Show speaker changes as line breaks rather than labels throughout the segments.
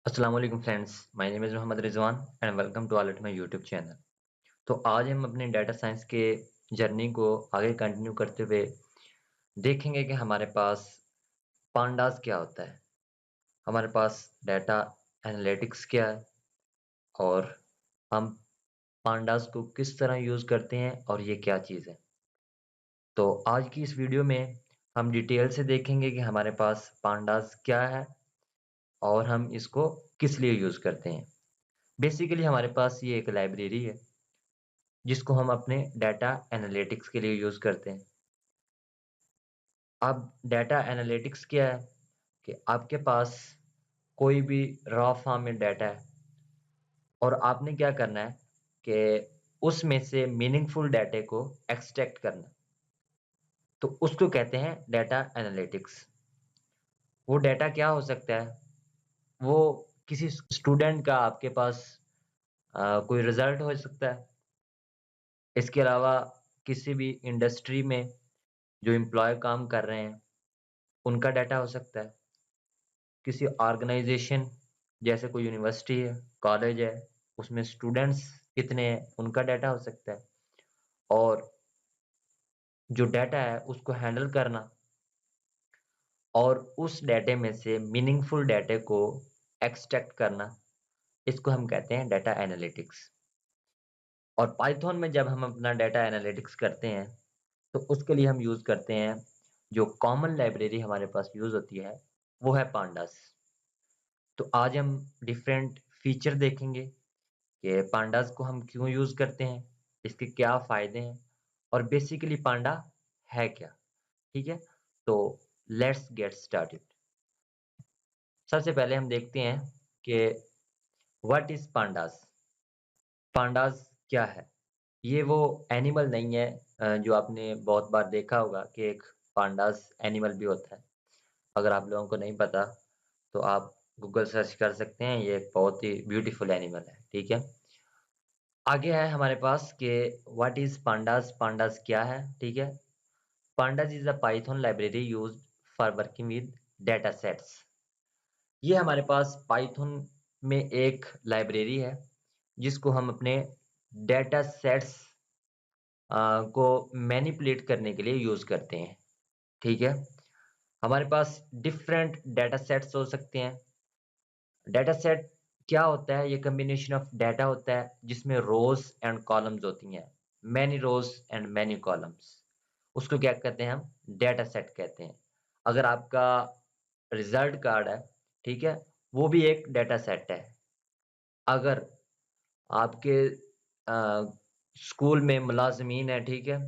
अस्सलाम वालेकुम friends, my name is Mohammad Rizwan and welcome to all at my YouTube channel. तो आज हम अपने डाटा साइंस के जर्नी को आगे कंटिन्यू करते हुए देखेंगे कि हमारे पास पांडास क्या होता है, हमारे पास डाटा एनालिटिक्स क्या है और हम पांडास को किस तरह यूज़ करते हैं और ये क्या चीज़ है। तो आज की इस वीडियो में हम डिटेल से देखेंगे कि हमारे पास पांडास क्या है और हम इसको किस लिए यूज़ करते हैं। बेसिकली हमारे पास ये एक लाइब्रेरी है जिसको हम अपने डाटा एनालिटिक्स के लिए यूज़ करते हैं। अब डाटा एनालिटिक्स क्या है कि आपके पास कोई भी रॉ फॉर्म में डाटा है और आपने क्या करना है कि उसमें से मीनिंगफुल डाटे को एक्सट्रैक्ट करना। तो उसको कहते हैं डाटा एनालिटिक्स। वो डाटा क्या हो सकता है? वो किसी स्टूडेंट का आपके पास कोई रिज़ल्ट हो सकता है। इसके अलावा किसी भी इंडस्ट्री में जो एम्प्लॉयी काम कर रहे हैं, उनका डाटा हो सकता है। किसी ऑर्गेनाइज़ेशन जैसे कोई यूनिवर्सिटी है, कॉलेज है, उसमें स्टूडेंट्स कितने हैं, उनका डाटा हो सकता है। और जो डाटा है उसको हैंडल करना और उस डाटे में से मीनिंगफुल डाटे को एक्सट्रैक्ट करना, इसको हम कहते हैं डाटा एनालिटिक्स। और पाइथन में जब हम अपना डाटा एनालिटिक्स करते हैं, तो उसके लिए हम यूज़ करते हैं, जो कॉमन लाइब्रेरी हमारे पास यूज़ होती है, वो है पांडास। तो आज हम डिफरेंट फीचर देखेंगे कि पांडास को हम क्यों यूज़ करते हैं, इसके क्या फ़ायदे हैं और बेसिकली पांडा है क्या? ठीक है? तो लेट्स गेट स्टार्टेड। सबसे पहले हम देखते हैं कि व्हाट इज़ पांडास? पांडास क्या है? ये वो एनिमल नहीं है जो आपने बहुत बार देखा होगा कि एक पांडास एनिमल भी होता है। अगर आप लोगों को नहीं पता, तो आप गूगल सर्च कर सकते हैं, ये एक बहुत ही ब्यूटीफुल एनिमल है, ठीक है? आगे है हमारे पास कि व्हाट इज़ पांडास? पांडास क्या है? ठीक है? Pandas is a Python library used for working with data sets. ये हमारे पास Python में एक लाइब्रेरी है जिसको हम अपने डेटा सेट्स को मैनिपुलेट करने के लिए यूज़ करते हैं, ठीक है? हमारे पास डिफरेंट डेटा सेट्स हो सकते हैं। डेटा सेट क्या होता है? ये कॉम्बिनेशन ऑफ डाटा होता है जिसमें रोज़ एंड कॉलम्स होती हैं। Many rows and many columns. उसको क्या कहते हैं हम? डेटा सेट कहते हैं। अगर आपका रिज़ल्ट कार्ड है, ठीक है? वो भी एक डेटा सेट है। अगर आपके स्कूल में मुलाज़मीन हैं, ठीक है?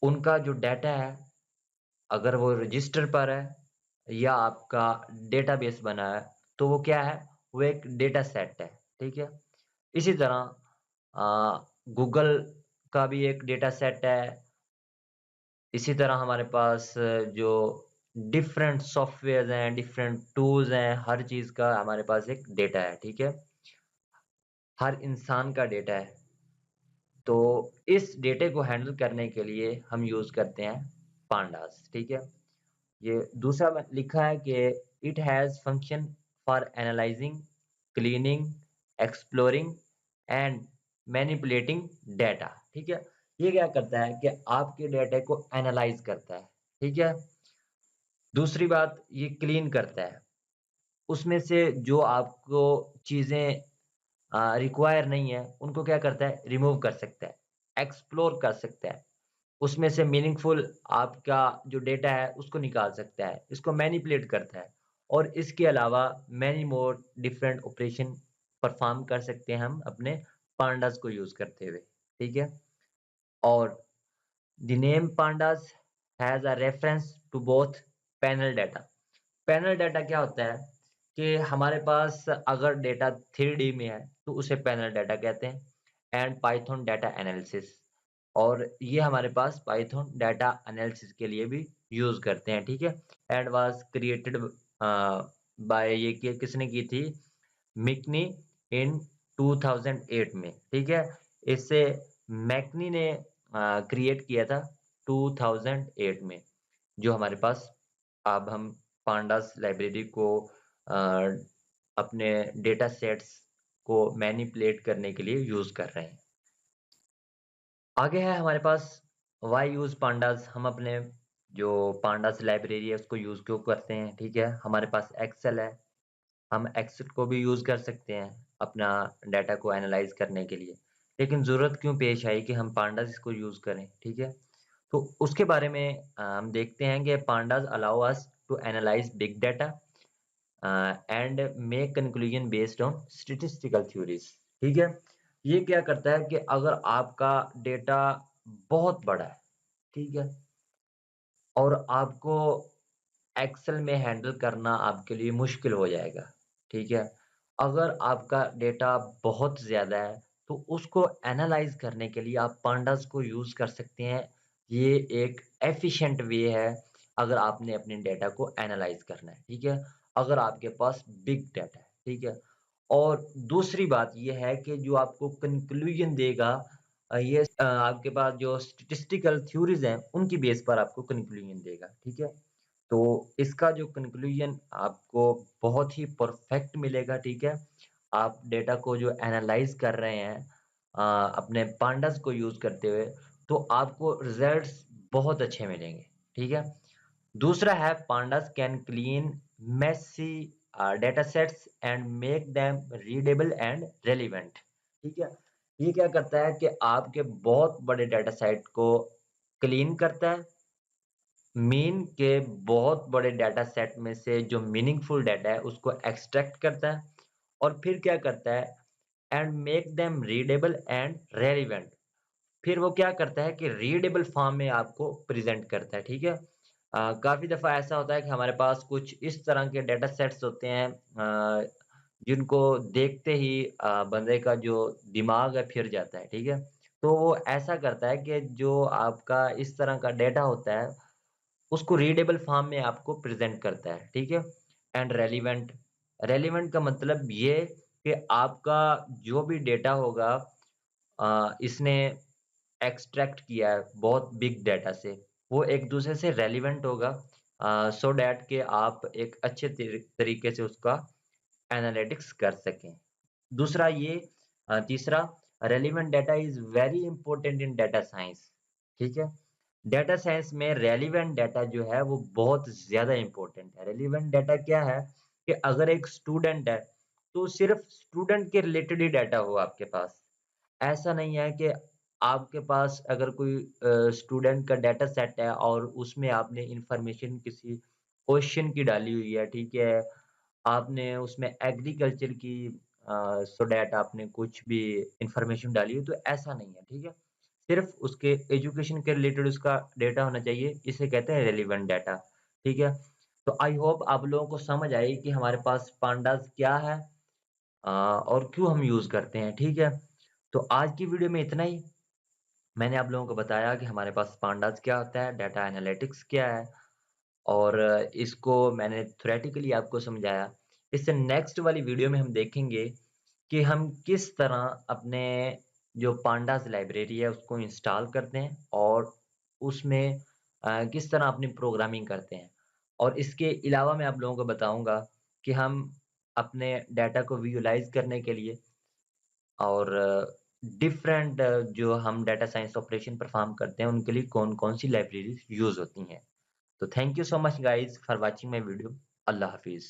उनका जो डाटा है, अगर वो रजिस्टर पर है या आपका डेटाबेस बना है, तो वो क्या है? वो एक डेटा सेट है, ठीक है? इसी तरह गूगल का भी एक डेटा सेट है। इसी तरह हमारे पास जो डिफरेंट सॉफ्टवेयर्स हैं, डिफरेंट टूल्स हैं, हर चीज़ का हमारे पास एक डेटा है, ठीक है? हर इंसान का डेटा है। तो इस डेटे को हैंडल करने के लिए हम यूज़ करते हैं पांडास, ठीक है? ये दूसरा में लिखा है कि it has function for analysing, cleaning, exploring and manipulating data, ठीक है? ये क्या करता है कि आपके डाटा को एनालाइज़ करता है, ठीक है? दूसरी बात ये क्लीन करता है। उसमें से जो आपको चीज़ें रिक्वायर नहीं है, उनको क्या करता है? रिमूव कर सकता है, एक्सप्लोर कर सकता है। उसमें से मीनिंगफुल आपका जो डेटा है, उसको निकाल सकता है, इसको मैनिपुलेट करता है और इसके अलावा many more different operation perform कर सकते हैं हम अपने पांडास को यूज़ करते हुए, ठीक है? और the name pandas has a reference to both panel data. Panel data क्या होता है कि हमारे पास अगर डेटा 3D में है, तो उसे पैनल डाटा कहते हैं एंड पाइथन डाटा एनालिसिस। और ये हमारे पास पाइथन डाटा एनालिसिस के लिए भी यूज़ करते हैं, ठीक है? एंड वाज़ क्रिएटेड बाय ये किसने की थी? मिकनी इन 2008 में, ठीक है? इसे मैकनी ने क्रिएट किया था 2008 में, जो हमारे पास अब हम पांडास लाइब्रेरी को अपने डेटा सेट्स को मैनिपुलेट करने के लिए यूज़ कर रहे हैं। आगे है हमारे पास व्हाई यूज़ पांडास। हम अपने जो पांडास लाइब्रेरी है उसको यूज़ क्यों करते हैं, ठीक है? हमारे पास एक्सेल है, हम एक्सेल को भी यूज़ कर सकते हैं अपना डाटा को एनालाइज़ करने के लिए। लेकिन ज़रूरत क्यों पेश आई कि हम पांडास को यूज़ करें, ठीक है? तो उसके बारे में हम देखते हैं कि pandas allow us to analyse big data and make conclusion based on statistical theories, ठीक है? ये क्या करता है कि अगर आपका डेटा बहुत बड़ा है, ठीक है? और आपको एक्सेल में हैंडल करना आपके लिए मुश्किल हो जाएगा, ठीक है? अगर आपका डेटा बहुत ज़्यादा है, तो उसको एनालाइज़ करने के लिए आप पांडास को यूज़ कर सकते हैं। ये एक एफ़िशिएंट वे है, अगर आपने अपने डेटा को एनालाइज़ करना है, ठीक है? अगर आपके पास बिग डाटा है, ठीक है? और दूसरी बात ये है कि जो आपको कंक्लूजन देगा आपके पास जो स्टैटिस्टिकल थ्योरीज़ हैं, उनकी बेस पर आपको कंक्लूजन देगा, ठीक है? तो इसका जो कंक्लूजन आपको बहुत ही परफेक्ट मिलेगा, ठीक है? आप डेटा को जो एनालाइज़ कर रहे हैं अपने पांडास को यूज़ करते हुए, तो आपको रिज़ल्ट्स बहुत अच्छे मिलेंगे, ठीक है? दूसरा है pandas can clean messy data sets and make them readable and relevant, ठीक है? ये क्या करता है कि आपके बहुत बड़े डेटा सेट को क्लीन करता है, मीन के बहुत बड़े डाटा सेट में से जो मीनिंगफुल डाटा है उसको एक्सट्रैक्ट करता है और फिर क्या करता है and make them readable and relevant. फिर वो क्या करता है कि रीडेबल फॉर्म में आपको प्रेजेंट करता है, ठीक है? काफ़ी दफ़ा ऐसा होता है कि हमारे पास कुछ इस तरह के डाटा सेट्स होते हैं जिनको देखते ही बंदे का जो दिमाग है फिर जाता है, ठीक है? तो वो ऐसा करता है कि जो आपका इस तरह का डेटा होता है उसको रीडेबल फॉर्म में आपको प्रेज़ेंट करता है, ठीक है? एंड रेलेवेंट, रेलेवेंट का मतलब ये कि आपका जो भी डेटा होगा इसने एक्सट्रैक्ट किया है बहुत बिग डाटा से, वो एक-दूसरे से रेलेवेंट होगा सो दैट कि आप एक अच्छे तरीके से उसका एनालिटिक्स कर सकें। दूसरा ये तीसरा relevant data is very important in data science, ठीक है? डाटा साइंस में रेलेवेंट डाटा जो है वो बहुत ज़्यादा इम्पोर्टेंट है। रेलेवेंट डाटा क्या है कि अगर एक स्टूडेंट है, तो सिर्फ़ स्टूडेंट के रिलेटेड ही डाटा हो आपके पास। ऐसा नहीं है कि आपके पास अगर कोई स्टूडेंट का डाटा सेट है और उसमें आपने इन्फॉर्मेशन किसी क्वेश्चन की डाली हुई है, ठीक है? आपने उसमें एग्रीकल्चर की सो दैट आपने कुछ भी इन्फॉर्मेशन डाली हो, तो ऐसा नहीं है, ठीक है? सिर्फ़ उसके एजुकेशन के रिलेटेड उसका डेटा होना चाहिए, इसे कहते हैं रेलेवेंट डाटा, ठीक है? तो आई होप आप लोगों को समझ आई कि हमारे पास पांडास क्या है और क्यों हम यूज़ करते हैं, ठीक है? तो आज की वीडियो में इतना ही। मैंने आप लोगों को बताया कि हमारे पास पांडास क्या होता है, डाटा एनालिटिक्स क्या है और इसको मैंने थ्योरेटिकली आपको समझाया। इससे नेक्स्ट वाली वीडियो में हम देखेंगे कि हम किस तरह अपने जो पांडास लाइब्रेरी है उसको इंस्टॉल करते हैं और उसमें किस तरह अपनी प्रोग्रामिंग करते हैं। और इसके अलावा मैं आप लोगों को बताऊँगा कि हम अपने डाटा को विजुअलाइज़ करने के लिए और डिफरेंट जो हम डाटा साइंस ऑपरेशन परफॉर्म करते हैं उनके लिए कौन-कौन सी लाइब्रेरीज़ यूज़ होती हैं। तो thank you so much guys for watching my video. Allah हाफ़िज़।